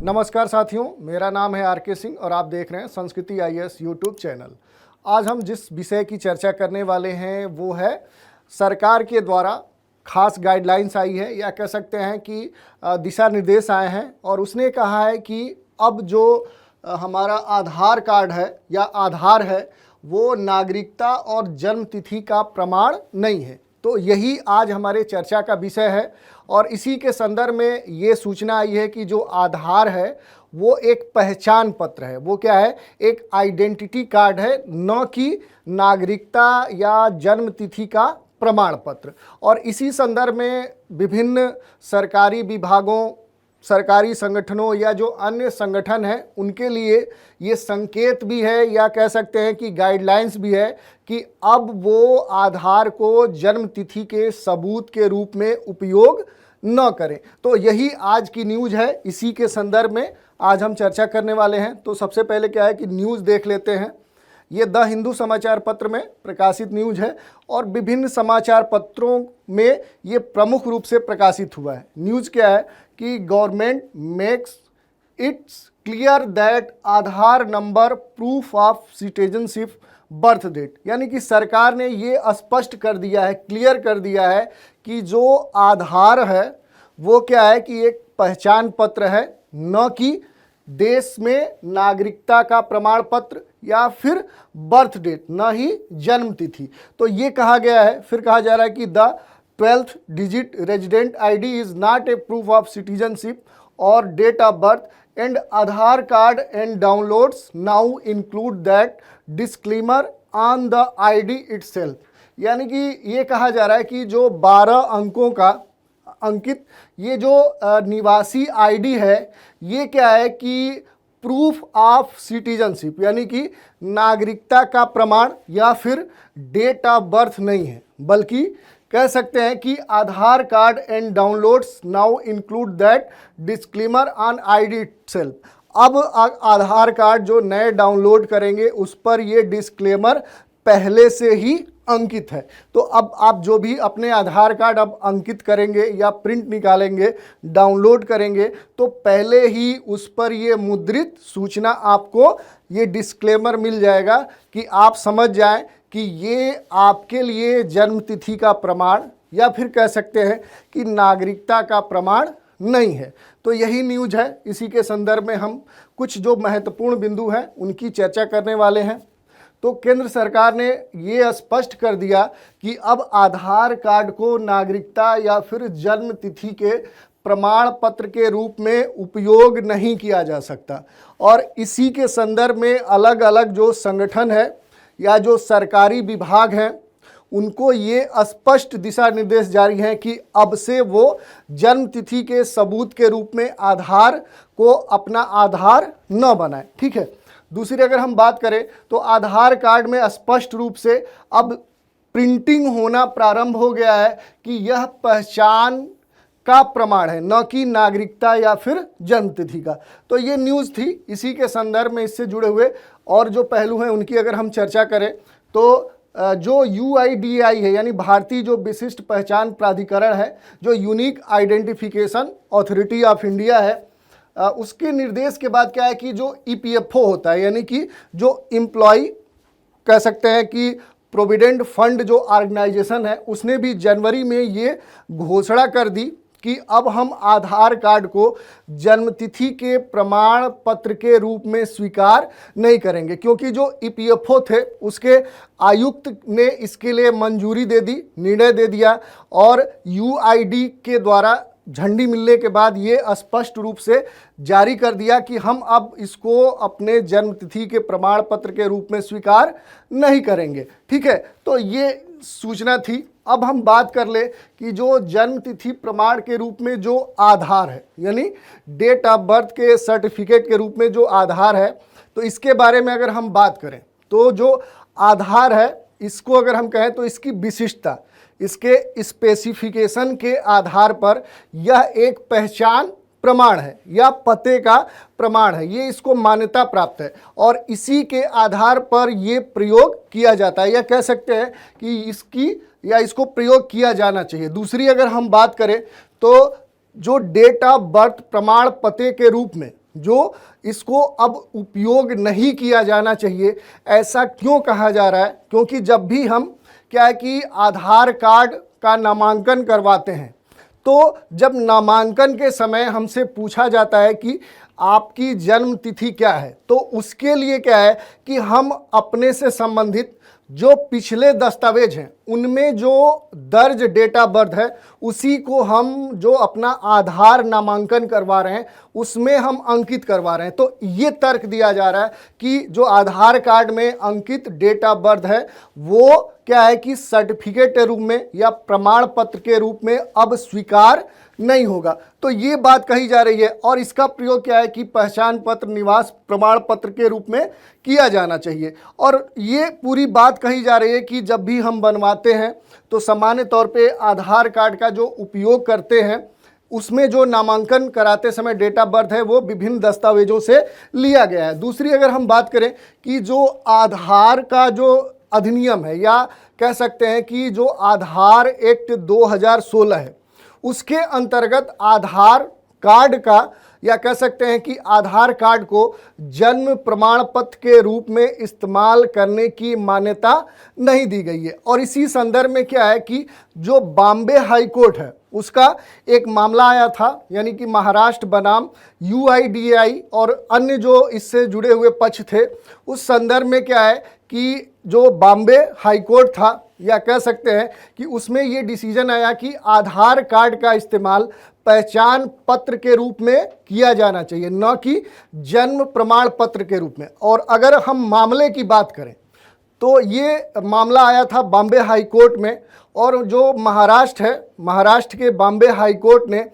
नमस्कार साथियों, मेरा नाम है आर के सिंह और आप देख रहे हैं संस्कृति आईएएस यूट्यूब चैनल। आज हम जिस विषय की चर्चा करने वाले हैं वो है सरकार के द्वारा खास गाइडलाइंस आई है या कह सकते हैं कि दिशा निर्देश आए हैं और उसने कहा है कि अब जो हमारा आधार कार्ड है या आधार है वो नागरिकता और जन्म तिथि का प्रमाण नहीं है। तो यही आज हमारे चर्चा का विषय है और इसी के संदर्भ में ये सूचना आई है कि जो आधार है वो एक पहचान पत्र है। वो क्या है? एक आइडेंटिटी कार्ड है, न कि नागरिकता या जन्म तिथि का प्रमाण पत्र। और इसी संदर्भ में विभिन्न सरकारी विभागों, सरकारी संगठनों या जो अन्य संगठन हैं उनके लिए ये संकेत भी है या कह सकते हैं कि गाइडलाइंस भी है कि अब वो आधार को जन्म तिथि के सबूत के रूप में उपयोग न करें। तो यही आज की न्यूज़ है, इसी के संदर्भ में आज हम चर्चा करने वाले हैं। तो सबसे पहले क्या है कि न्यूज़ देख लेते हैं। ये द हिंदू समाचार पत्र में प्रकाशित न्यूज़ है और विभिन्न समाचार पत्रों में ये प्रमुख रूप से प्रकाशित हुआ है। न्यूज़ क्या है कि government makes its clear that Aadhaar number proof of citizenship birth date, यानी कि सरकार ने ये स्पष्ट कर दिया है, क्लियर कर दिया है कि जो आधार है वो क्या है कि एक पहचान पत्र है, न कि देश में नागरिकता का प्रमाण पत्र या फिर बर्थ डेट, न ही जन्म तिथि। तो ये कहा गया है। फिर कहा जा रहा है कि the 12th digit resident ID is not a proof of citizenship or date of birth and Aadhaar card and downloads now include that disclaimer on the ID itself। यानी कि ये कहा जा रहा है कि जो 12 अंकों का अंकित ये जो निवासी आईडी है ये क्या है कि प्रूफ ऑफ सिटीजनशिप यानी कि नागरिकता का प्रमाण या फिर डेट ऑफ बर्थ नहीं है, बल्कि कह सकते हैं कि Aadhaar card and downloads now include that disclaimer on ID itself. अब आधार कार्ड जो नए डाउनलोड करेंगे उस पर ये डिस्क्लेमर पहले से ही अंकित है। तो अब आप जो भी अपने आधार कार्ड अब अंकित करेंगे या प्रिंट निकालेंगे, डाउनलोड करेंगे, तो पहले ही उस पर ये मुद्रित सूचना आपको ये डिस्क्लेमर मिल जाएगा कि आप समझ जाएं कि ये आपके लिए जन्म तिथि का प्रमाण या फिर कह सकते हैं कि नागरिकता का प्रमाण नहीं है। तो यही न्यूज़ है। इसी के संदर्भ में हम कुछ जो महत्वपूर्ण बिंदु हैं उनकी चर्चा करने वाले हैं। तो केंद्र सरकार ने ये स्पष्ट कर दिया कि अब आधार कार्ड को नागरिकता या फिर जन्म तिथि के प्रमाण पत्र के रूप में उपयोग नहीं किया जा सकता। और इसी के संदर्भ में अलग अलग जो संगठन है या जो सरकारी विभाग हैं उनको ये स्पष्ट दिशा निर्देश जारी हैं कि अब से वो जन्म तिथि के सबूत के रूप में आधार को अपना आधार न बनाएं। ठीक है। दूसरी अगर हम बात करें तो आधार कार्ड में स्पष्ट रूप से अब प्रिंटिंग होना प्रारंभ हो गया है कि यह पहचान का प्रमाण है, न कि नागरिकता या फिर जन्म तिथि का। तो ये न्यूज़ थी। इसी के संदर्भ में इससे जुड़े हुए और जो पहलू हैं उनकी अगर हम चर्चा करें तो जो UIDAI है यानी भारतीय जो विशिष्ट पहचान प्राधिकरण है, जो unique identification authority of India है, उसके निर्देश के बाद क्या है कि जो EPFO होता है यानी कि जो एम्प्लॉय कह सकते हैं कि प्रोविडेंट फंड जो ऑर्गेनाइजेशन है उसने भी जनवरी में ये घोषणा कर दी कि अब हम आधार कार्ड को जन्मतिथि के प्रमाण पत्र के रूप में स्वीकार नहीं करेंगे, क्योंकि जो EPFO थे उसके आयुक्त ने इसके लिए मंजूरी दे दी, निर्णय दे दिया और UID के द्वारा झंडी मिलने के बाद ये स्पष्ट रूप से जारी कर दिया कि हम अब इसको अपने जन्मतिथि के प्रमाण पत्र के रूप में स्वीकार नहीं करेंगे। ठीक है। तो ये सूचना थी। अब हम बात कर ले कि जो जन्मतिथि प्रमाण के रूप में जो आधार है यानी डेट ऑफ बर्थ के सर्टिफिकेट के रूप में जो आधार है, तो इसके बारे में अगर हम बात करें तो जो आधार है इसको अगर हम कहें तो इसकी विशिष्टता, इसके स्पेसिफिकेशन के आधार पर यह एक पहचान प्रमाण है या पते का प्रमाण है, ये इसको मान्यता प्राप्त है और इसी के आधार पर ये प्रयोग किया जाता है या कह सकते हैं कि इसको प्रयोग किया जाना चाहिए। दूसरी अगर हम बात करें तो जो डेट ऑफ बर्थ प्रमाण पते के रूप में जो इसको अब उपयोग नहीं किया जाना चाहिए। ऐसा क्यों कहा जा रहा है? क्योंकि जब भी हम क्या है कि आधार कार्ड का नामांकन करवाते हैं, तो जब नामांकन के समय हमसे पूछा जाता है कि आपकी जन्म तिथि क्या है, तो उसके लिए क्या है कि हम अपने से संबंधित जो पिछले दस्तावेज हैं उनमें जो दर्ज डेट ऑफ बर्थ है उसी को हम जो अपना आधार नामांकन करवा रहे हैं उसमें हम अंकित करवा रहे हैं। तो ये तर्क दिया जा रहा है कि जो आधार कार्ड में अंकित डेट ऑफ बर्थ है वो क्या है कि सर्टिफिकेट के रूप में या प्रमाण पत्र के रूप में अब स्वीकार नहीं होगा। तो ये बात कही जा रही है और इसका प्रयोग क्या है कि पहचान पत्र, निवास प्रमाण पत्र के रूप में किया जाना चाहिए। और ये पूरी बात कही जा रही है कि जब भी हम बनवाते हैं तो सामान्य तौर पे आधार कार्ड का जो उपयोग करते हैं उसमें जो नामांकन कराते समय डेट ऑफ बर्थ है वो विभिन्न दस्तावेजों से लिया गया है। दूसरी अगर हम बात करें कि जो आधार का जो अधिनियम है या कह सकते हैं कि जो आधार एक्ट 2016 है उसके अंतर्गत आधार कार्ड का या कह सकते हैं कि आधार कार्ड को जन्म प्रमाण पत्र के रूप में इस्तेमाल करने की मान्यता नहीं दी गई है। और इसी संदर्भ में क्या है कि जो बॉम्बे हाई कोर्ट है उसका एक मामला आया था, यानी कि महाराष्ट्र बनाम UIDAI और अन्य जो इससे जुड़े हुए पक्ष थे, उस संदर्भ में क्या है कि जो बॉम्बे हाई कोर्ट था या कह सकते हैं कि उसमें ये डिसीजन आया कि आधार कार्ड का इस्तेमाल पहचान पत्र के रूप में किया जाना चाहिए, न कि जन्म प्रमाण पत्र के रूप में। और अगर हम मामले की बात करें तो ये मामला आया था बॉम्बे हाई कोर्ट में और जो महाराष्ट्र है, महाराष्ट्र के बॉम्बे हाई कोर्ट ने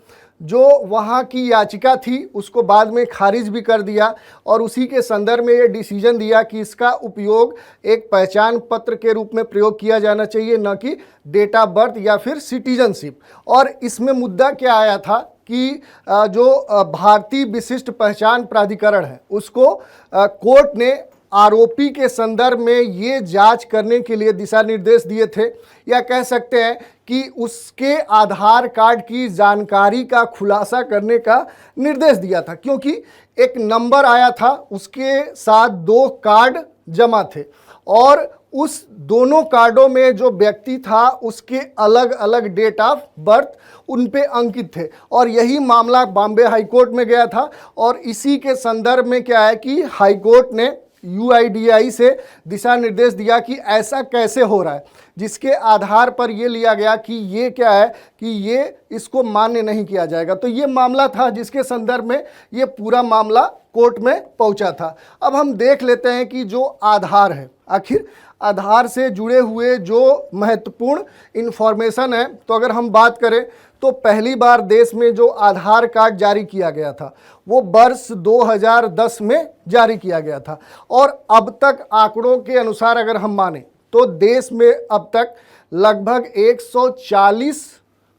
जो वहाँ की याचिका थी उसको बाद में खारिज भी कर दिया और उसी के संदर्भ में ये डिसीजन दिया कि इसका उपयोग एक पहचान पत्र के रूप में प्रयोग किया जाना चाहिए, न कि डेट ऑफ बर्थ या फिर सिटीजनशिप। और इसमें मुद्दा क्या आया था कि जो भारतीय विशिष्ट पहचान प्राधिकरण है उसको कोर्ट ने आरोपी के संदर्भ में ये जांच करने के लिए दिशा निर्देश दिए थे या कह सकते हैं कि उसके आधार कार्ड की जानकारी का खुलासा करने का निर्देश दिया था, क्योंकि एक नंबर आया था उसके साथ 2 कार्ड जमा थे और उस दोनों कार्डों में जो व्यक्ति था उसके अलग अलग डेट ऑफ बर्थ उन पे अंकित थे। और यही मामला बॉम्बे हाई कोर्ट में गया था और इसी के संदर्भ में क्या है कि हाई कोर्ट ने UIDAI से दिशा निर्देश दिया कि ऐसा कैसे हो रहा है, जिसके आधार पर ये लिया गया कि ये क्या है कि ये इसको मान्य नहीं किया जाएगा। तो ये मामला था जिसके संदर्भ में ये पूरा मामला कोर्ट में पहुंचा था। अब हम देख लेते हैं कि जो आधार है, आखिर आधार से जुड़े हुए जो महत्वपूर्ण इन्फॉर्मेशन है, तो अगर हम बात करें तो पहली बार देश में जो आधार कार्ड जारी किया गया था वो वर्ष 2010 में जारी किया गया था और अब तक आंकड़ों के अनुसार अगर हम माने तो देश में अब तक लगभग 140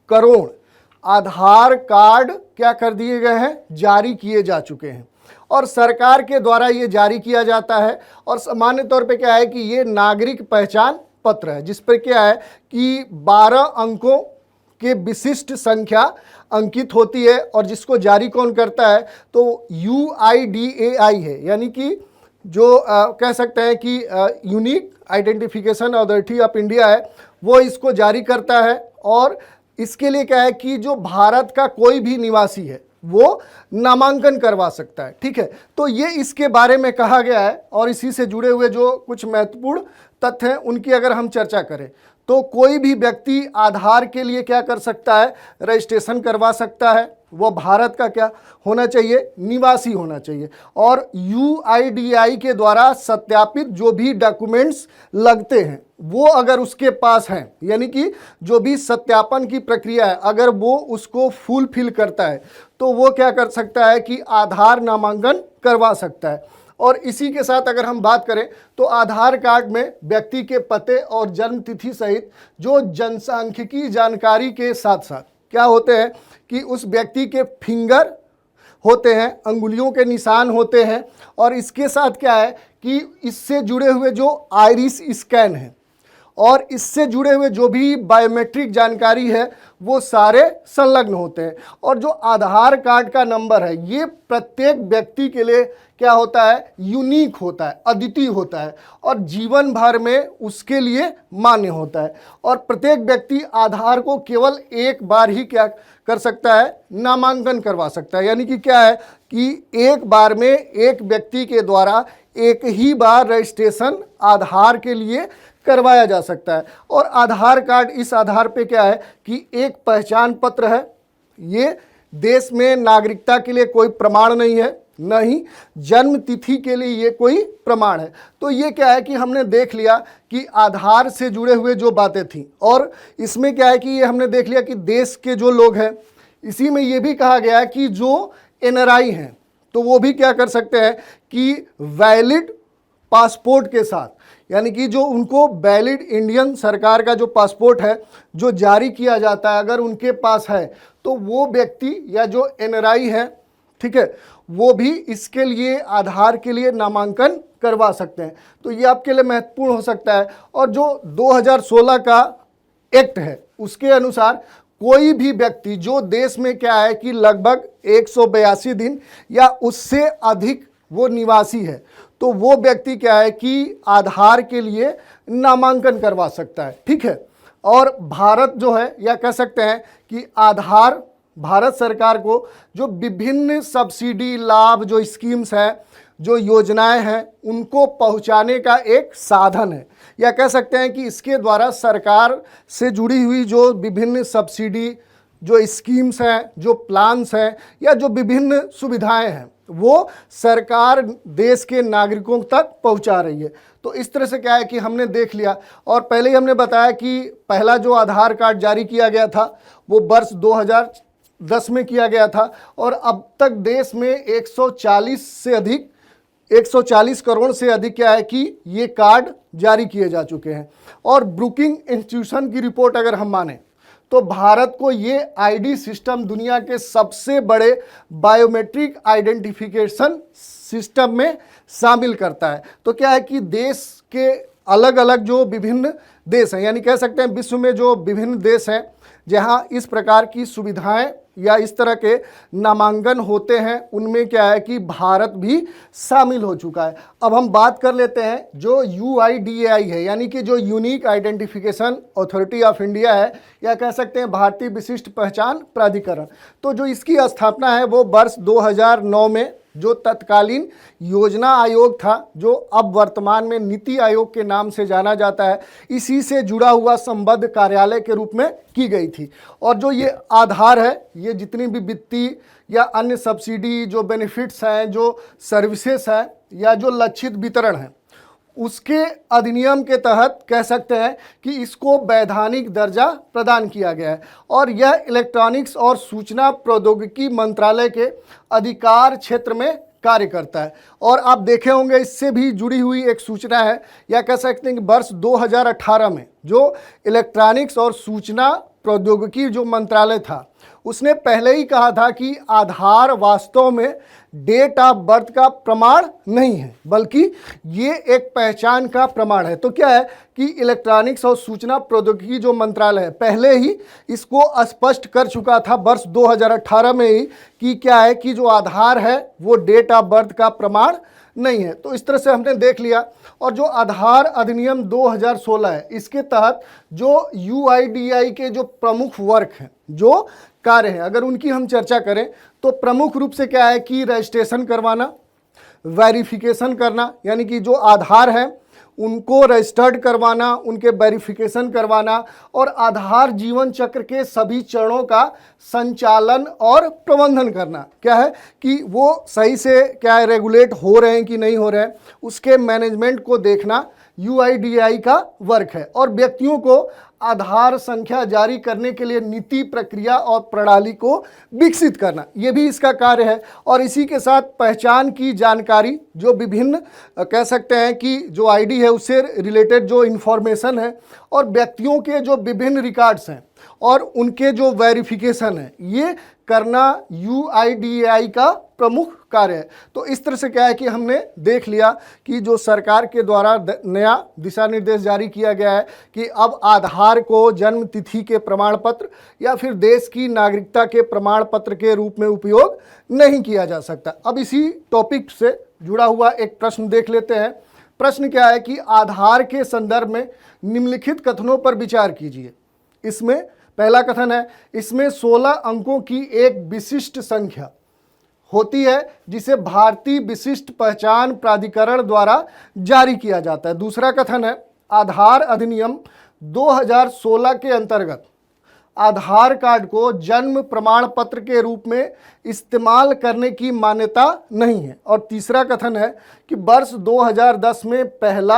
करोड़ आधार कार्ड क्या कर दिए गए हैं, जारी किए जा चुके हैं और सरकार के द्वारा ये जारी किया जाता है। और सामान्य तौर पे क्या है कि ये नागरिक पहचान पत्र है जिस पर क्या है कि 12 अंकों के विशिष्ट संख्या अंकित होती है और जिसको जारी कौन करता है तो UIDAI है, यानी कि जो कह सकते हैं कि unique identification authority of India है, वो इसको जारी करता है। और इसके लिए क्या है कि जो भारत का कोई भी निवासी है वो नामांकन करवा सकता है। ठीक है, तो ये इसके बारे में कहा गया है और इसी से जुड़े हुए जो कुछ महत्वपूर्ण तथ्य हैं उनकी अगर हम चर्चा करें तो कोई भी व्यक्ति आधार के लिए क्या कर सकता है, रजिस्ट्रेशन करवा सकता है। वो भारत का क्या होना चाहिए, निवासी होना चाहिए। और UIDAI के द्वारा सत्यापित जो भी डॉक्यूमेंट्स लगते हैं वो अगर उसके पास हैं, यानी कि जो भी सत्यापन की प्रक्रिया है अगर वो उसको फुलफिल करता है तो वो क्या कर सकता है कि आधार नामांकन करवा सकता है। और इसी के साथ अगर हम बात करें तो आधार कार्ड में व्यक्ति के पते और जन्म तिथि सहित जो जनसांख्यिकी जानकारी के साथ साथ क्या होते हैं कि उस व्यक्ति के फिंगर होते हैं, अंगुलियों के निशान होते हैं और इसके साथ क्या है कि इससे जुड़े हुए जो आइरिस स्कैन है और इससे जुड़े हुए जो भी बायोमेट्रिक जानकारी है वो सारे संलग्न होते हैं। और जो आधार कार्ड का नंबर है ये प्रत्येक व्यक्ति के लिए क्या होता है, यूनिक होता है, अद्वितीय होता है और जीवन भर में उसके लिए मान्य होता है। और प्रत्येक व्यक्ति आधार को केवल एक बार ही क्या कर सकता है, नामांकन करवा सकता है। यानी कि क्या है कि एक बार में एक व्यक्ति के द्वारा एक ही बार रजिस्ट्रेशन आधार के लिए करवाया जा सकता है। और आधार कार्ड इस आधार पे क्या है कि एक पहचान पत्र है। ये देश में नागरिकता के लिए कोई प्रमाण नहीं है, न ही जन्म तिथि के लिए ये कोई प्रमाण है। तो ये क्या है कि हमने देख लिया कि आधार से जुड़े हुए जो बातें थी, और इसमें क्या है कि ये हमने देख लिया कि देश के जो लोग हैं, इसी में ये भी कहा गया है कि जो एनआरआई हैं तो वो भी क्या कर सकते हैं कि वैलिड पासपोर्ट के साथ, यानी कि जो उनको वैलिड इंडियन सरकार का जो पासपोर्ट है जो जारी किया जाता है, अगर उनके पास है तो वो व्यक्ति या जो एनआरआई है, ठीक है, वो भी इसके लिए आधार के लिए नामांकन करवा सकते हैं। तो ये आपके लिए महत्वपूर्ण हो सकता है। और जो 2016 का एक्ट है उसके अनुसार कोई भी व्यक्ति जो देश में क्या है कि लगभग 182 दिन या उससे अधिक वो निवासी है, तो वो व्यक्ति क्या है कि आधार के लिए नामांकन करवा सकता है। ठीक है। और भारत जो है, या कह सकते हैं कि आधार भारत सरकार को जो विभिन्न सब्सिडी लाभ, जो स्कीम्स हैं, जो योजनाएं हैं, उनको पहुंचाने का एक साधन है। या कह सकते हैं कि इसके द्वारा सरकार से जुड़ी हुई जो विभिन्न सब्सिडी, जो स्कीम्स हैं, जो प्लान्स हैं, या जो विभिन्न सुविधाएं हैं, वो सरकार देश के नागरिकों तक पहुंचा रही है। तो इस तरह से क्या है कि हमने देख लिया। और पहले ही हमने बताया कि पहला जो आधार कार्ड जारी किया गया था वो वर्ष 2010 में किया गया था, और अब तक देश में 140 करोड़ से अधिक क्या है कि ये कार्ड जारी किए जा चुके हैं। और ब्रुकिंग इंस्टीट्यूशन की रिपोर्ट अगर हम माने तो भारत को ये आईडी सिस्टम दुनिया के सबसे बड़े बायोमेट्रिक आइडेंटिफिकेशन सिस्टम में शामिल करता है। तो क्या है कि देश के अलग अलग जो विभिन्न देश हैं, यानी कह सकते हैं विश्व में जो विभिन्न देश हैं जहां इस प्रकार की सुविधाएं या इस तरह के नामांकन होते हैं, उनमें क्या है कि भारत भी शामिल हो चुका है। अब हम बात कर लेते हैं जो UIDAI है, यानी कि जो unique identification authority of India है, या कह सकते हैं भारतीय विशिष्ट पहचान प्राधिकरण। तो जो इसकी स्थापना है वो वर्ष 2009 में जो तत्कालीन योजना आयोग था, जो अब वर्तमान में नीति आयोग के नाम से जाना जाता है, इसी से जुड़ा हुआ संबद्ध कार्यालय के रूप में की गई थी। और जो ये आधार है, ये जितनी भी वित्तीय या अन्य सब्सिडी, जो बेनिफिट्स हैं, जो सर्विसेज हैं, या जो लक्षित वितरण है, उसके अधिनियम के तहत कह सकते हैं कि इसको वैधानिक दर्जा प्रदान किया गया है। और यह इलेक्ट्रॉनिक्स और सूचना प्रौद्योगिकी मंत्रालय के अधिकार क्षेत्र में कार्य करता है। और आप देखे होंगे इससे भी जुड़ी हुई एक सूचना है, या कह सकते हैं कि वर्ष 2018 में जो इलेक्ट्रॉनिक्स और सूचना प्रौद्योगिकी जो मंत्रालय था, उसने पहले ही कहा था कि आधार वास्तव में डेट ऑफ बर्थ का प्रमाण नहीं है, बल्कि ये एक पहचान का प्रमाण है। तो क्या है कि इलेक्ट्रॉनिक्स और सूचना प्रौद्योगिकी जो मंत्रालय है पहले ही इसको स्पष्ट कर चुका था वर्ष 2018 में ही कि क्या है कि जो आधार है वो डेट ऑफ बर्थ का प्रमाण नहीं है। तो इस तरह से हमने देख लिया। और जो आधार अधिनियम 2016 है, इसके तहत जो UIDAI के जो प्रमुख वर्क हैं, जो कार्य हैं, अगर उनकी हम चर्चा करें तो प्रमुख रूप से क्या है कि रजिस्ट्रेशन करवाना, वेरिफिकेशन करना, यानी कि जो आधार है उनको रजिस्टर्ड करवाना, उनके वेरिफिकेशन करवाना, और आधार जीवन चक्र के सभी चरणों का संचालन और प्रबंधन करना। क्या है कि वो सही से क्या है रेगुलेट हो रहे हैं कि नहीं हो रहे हैं, उसके मैनेजमेंट को देखना UIDAI का वर्क है। और व्यक्तियों को आधार संख्या जारी करने के लिए नीति, प्रक्रिया और प्रणाली को विकसित करना, ये भी इसका कार्य है। और इसी के साथ पहचान की जानकारी, जो विभिन्न कह सकते हैं कि जो आईडी है उससे रिलेटेड जो इन्फॉर्मेशन है, और व्यक्तियों के जो विभिन्न रिकॉर्ड्स हैं और उनके जो वेरिफिकेशन है ये करना UIDAI का प्रमुख कार्य है। तो इस तरह से क्या है कि हमने देख लिया कि जो सरकार के द्वारा नया दिशा निर्देश जारी किया गया है कि अब आधार को जन्म तिथि के प्रमाण पत्र या फिर देश की नागरिकता के प्रमाण पत्र के रूप में उपयोग नहीं किया जा सकता। अब इसी टॉपिक से जुड़ा हुआ एक प्रश्न देख लेते हैं। प्रश्न क्या है कि आधार के संदर्भ में निम्नलिखित कथनों पर विचार कीजिए। इसमें पहला कथन है, इसमें 16 अंकों की एक विशिष्ट संख्या होती है जिसे भारतीय विशिष्ट पहचान प्राधिकरण द्वारा जारी किया जाता है। दूसरा कथन है, आधार अधिनियम 2016 के अंतर्गत आधार कार्ड को जन्म प्रमाण पत्र के रूप में इस्तेमाल करने की मान्यता नहीं है। और तीसरा कथन है कि वर्ष 2010 में पहला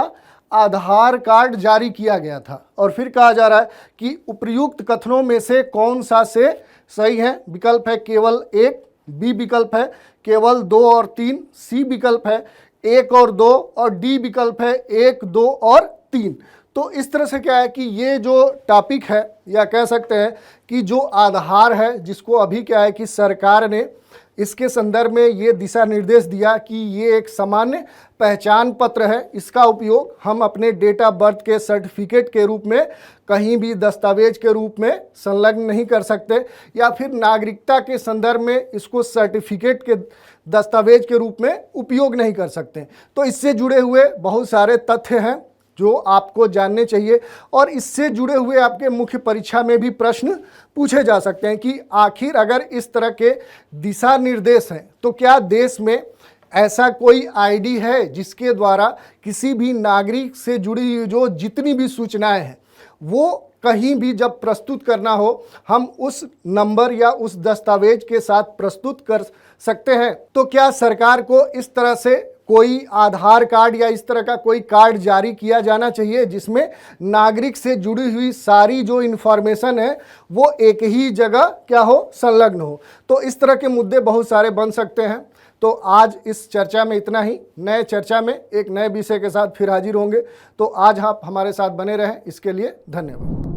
आधार कार्ड जारी किया गया था। और फिर कहा जा रहा है कि उपर्युक्त कथनों में से कौन सा से सही है। विकल्प है केवल 1, बी विकल्प है केवल 2 और 3, सी विकल्प है 1 और 2 और डी विकल्प है 1, 2 और 3। तो इस तरह से क्या है कि ये जो टॉपिक है या कह सकते हैं कि जो आधार है जिसको अभी क्या है कि सरकार ने इसके संदर्भ में ये दिशा निर्देश दिया कि ये एक सामान्य पहचान पत्र है, इसका उपयोग हम अपने डेट ऑफ बर्थ के सर्टिफिकेट के रूप में कहीं भी दस्तावेज के रूप में संलग्न नहीं कर सकते या फिर नागरिकता के संदर्भ में इसको सर्टिफिकेट के दस्तावेज के रूप में उपयोग नहीं कर सकते। तो इससे जुड़े हुए बहुत सारे तथ्य हैं जो आपको जानने चाहिए और इससे जुड़े हुए आपके मुख्य परीक्षा में भी प्रश्न पूछे जा सकते हैं कि आखिर अगर इस तरह के दिशा निर्देश हैं तो क्या देश में ऐसा कोई आईडी है जिसके द्वारा किसी भी नागरिक से जुड़ी हुई जो जितनी भी सूचनाएं हैं वो कहीं भी जब प्रस्तुत करना हो हम उस नंबर या उस दस्तावेज के साथ प्रस्तुत कर सकते हैं। तो क्या सरकार को इस तरह से कोई आधार कार्ड या इस तरह का कोई कार्ड जारी किया जाना चाहिए जिसमें नागरिक से जुड़ी हुई सारी जो इन्फॉर्मेशन है वो एक ही जगह क्या हो, संलग्न हो। तो इस तरह के मुद्दे बहुत सारे बन सकते हैं। तो आज इस चर्चा में इतना ही। नए चर्चा में एक नए विषय के साथ फिर हाजिर होंगे। तो आज आप हमारे साथ बने रहें, इसके लिए धन्यवाद।